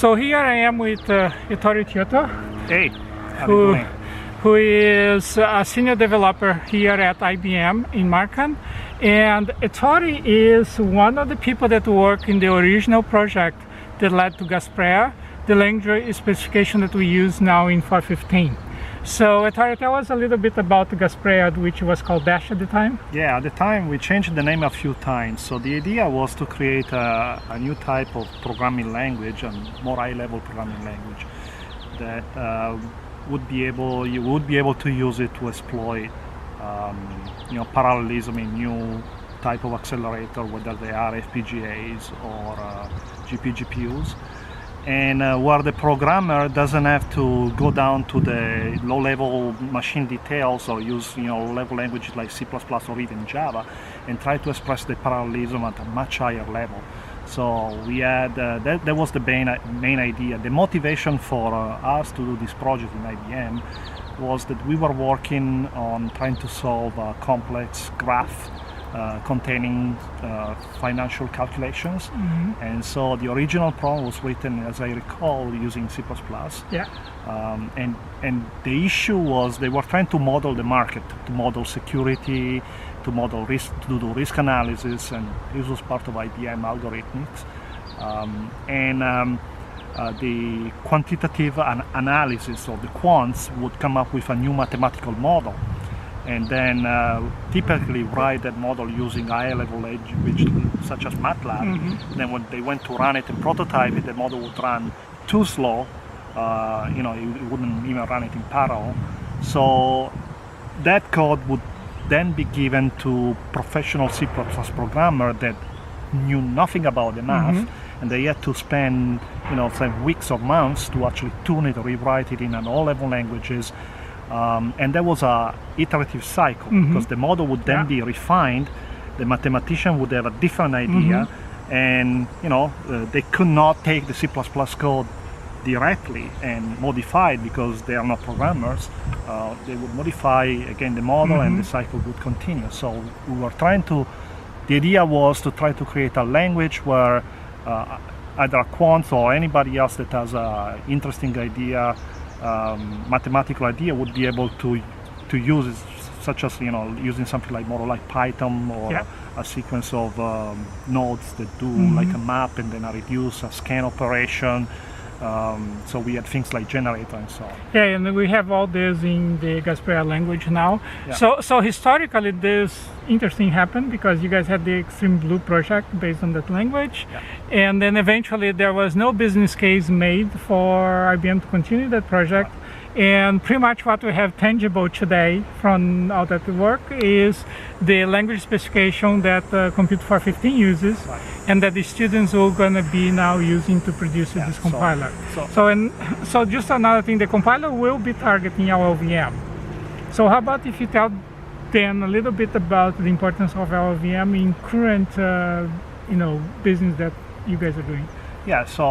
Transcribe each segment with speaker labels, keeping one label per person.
Speaker 1: So here I am with Ettore Tiotto,
Speaker 2: Hey, how are you doing?
Speaker 1: who is a senior developer here at IBM in Markham. And Ettore is one of the people that work in the original project that led to Gazprea, the language specification that we use now in 4.15. So Ettore, tell us a little bit about Gazprea, which was called Dash at the time.
Speaker 2: Yeah, at the time we changed the name a few times. So the idea was to create a new type of programming language, a more high-level programming language that you would be able to use it to exploit, parallelism in new type of accelerator, whether they are FPGAs or GPGPUs. And where the programmer doesn't have to go down to the low-level machine details or use low-level languages like C++ or even Java and try to express the parallelism at a much higher level. So we had that was the main idea. The motivation for us to do this project in IBM was that we were working on trying to solve a complex graph containing financial calculations, and so the original program was written, as I recall, using C++.
Speaker 1: Yeah.
Speaker 2: And the issue was they were trying to model the market, to model security, to model risk, to do risk analysis, and this was part of IBM algorithmics. The quantitative analysis of the quants would come up with a new mathematical model, and then typically write that model using high-level language such as MATLAB. Then when they went to run it and prototype it, the model would run too slow. It wouldn't even run it in parallel. So that code would then be given to professional C++ programmer that knew nothing about the math, and they had to spend some weeks or months to actually tune it, rewrite it in all-level languages. And that was a iterative cycle, because the model would then be refined, the mathematician would have a different idea, and they could not take the C++ code directly and modify it because they are not programmers. They would modify again the model, and the cycle would continue. So we were the idea was to try to create a language where either a quant or anybody else that has an interesting idea, mathematical idea, would be able to use it, such as using something like more like Python or a sequence of nodes that do like a map and then a reduce, a scan operation. So we had things like generator and so on.
Speaker 1: Yeah, and we have all this in the Gazprea language now.
Speaker 2: Yeah.
Speaker 1: So historically this interesting happened because you guys had the Extreme Blue project based on that language, and then eventually there was no business case made for IBM to continue that project. And pretty much what we have tangible today from all that work is the language specification that Compute 4.15 uses, and that the students are going to be now using to produce this compiler. So just another thing, the compiler will be targeting LLVM. So how about if you tell them a little bit about the importance of LLVM in current business that you guys are doing?
Speaker 2: Yeah, so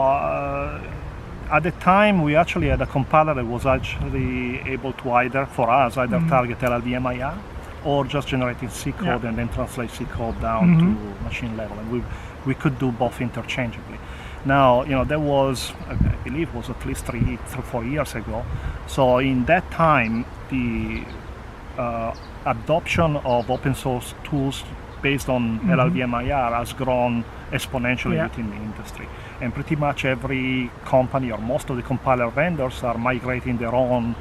Speaker 2: at the time we actually had a compiler that was actually able to either target LLVM IR or just generating C code and then translate C code down to machine level, and we could do both interchangeably. Now, that was, I believe, was at least 4 years ago. So in that time, the adoption of open source tools based on LLVM IR has grown exponentially within the industry. And pretty much every company or most of the compiler vendors are migrating their own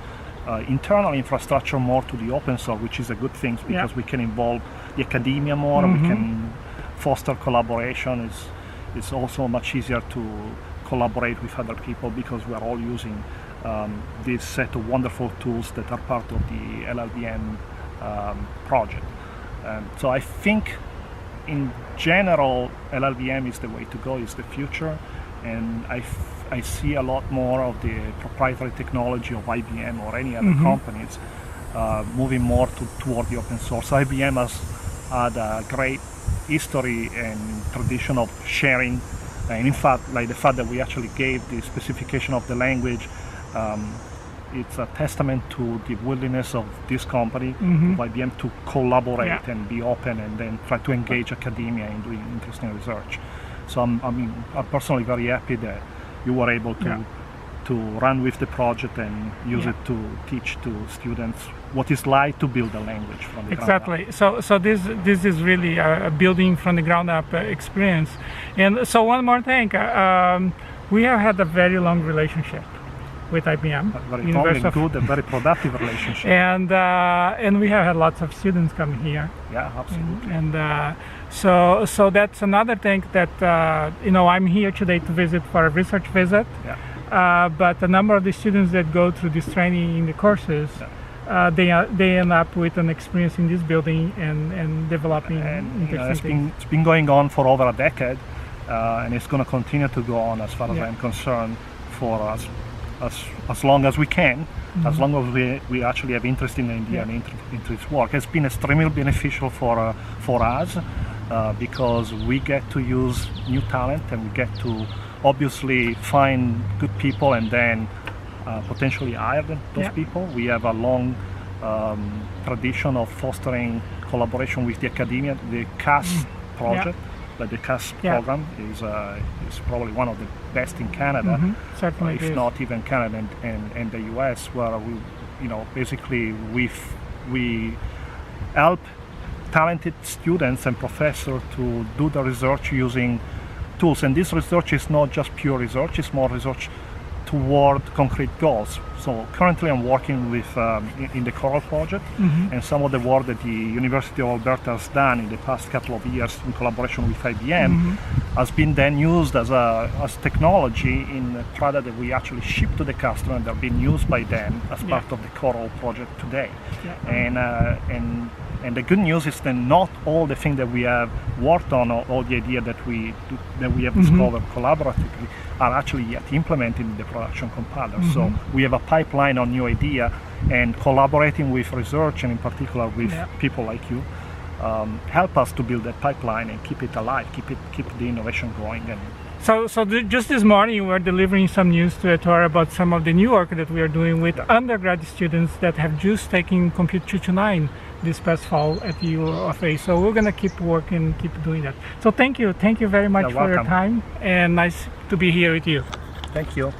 Speaker 2: internal infrastructure more to the open source, which is a good thing because we can involve the academia more, we can foster collaboration. It's also much easier to collaborate with other people because we are all using this set of wonderful tools that are part of the LLVM project. So I think in general, LLVM is the way to go, is the future, and I see a lot more of the proprietary technology of IBM or any other companies moving more toward the open source. IBM has had a great history and tradition of sharing, and in fact, like the fact that we actually gave the specification of the language, it's a testament to the willingness of this company, of IBM, to collaborate and be open and then try to engage academia in doing interesting research. So I'm personally very happy that you were able to
Speaker 1: Yeah.
Speaker 2: to run with the project and use
Speaker 1: Yeah.
Speaker 2: it to teach to students what it's like to build a language from the ground up.
Speaker 1: Exactly. So this is really a building from the ground up experience. And so one more thing, we have had a very long relationship with IBM,
Speaker 2: Very
Speaker 1: University of-
Speaker 2: good and very productive relationship.
Speaker 1: and we have had lots of students come here.
Speaker 2: Yeah, absolutely.
Speaker 1: And so that's another thing that I'm here today to visit for a research visit.
Speaker 2: Yeah.
Speaker 1: But a number of the students that go through this training in the courses, they end up with an experience in this building and developing
Speaker 2: And
Speaker 1: interesting things.
Speaker 2: it's been going on for over a decade, and it's going to continue to go on, as far as
Speaker 1: Yeah.
Speaker 2: I'm concerned, for us as long as we can, as long as we actually have interest in the idea and into its work. It's been extremely beneficial for us because we get to use new talent, and we get to obviously find good people and then potentially hire those
Speaker 1: Yeah.
Speaker 2: people. We have a long tradition of fostering collaboration with the academia. The CAS project, like the CAS
Speaker 1: Yeah.
Speaker 2: program, is probably one of the best in Canada,
Speaker 1: Certainly it
Speaker 2: if
Speaker 1: is.
Speaker 2: not even Canada and the US, where we, basically we help talented students and professors to do the research using tools. And this research is not just pure research; it's more research toward concrete goals. So currently I'm working with in the Coral project, and some of the work that the University of Alberta has done in the past couple of years in collaboration with IBM has been then used as technology in a product that we actually ship to the customer, and they're being used by them as part of the Coral project today. And the good news is that not all the things that we have worked on, or all the idea that we have discovered collaboratively, are actually yet implemented in the production compiler. So we have a pipeline on new idea, and collaborating with research, and in particular with people like you, help us to build that pipeline and keep it alive, keep the innovation going. And
Speaker 1: Just this morning, we're delivering some news to Ettore about some of the new work that we are doing with undergrad students that have just taken Compute 229 this past fall at the U of A. So we're going to keep working, keep doing that. So thank you very much
Speaker 2: You're
Speaker 1: for your
Speaker 2: welcome.
Speaker 1: time, and nice to be here with you.
Speaker 2: thank you.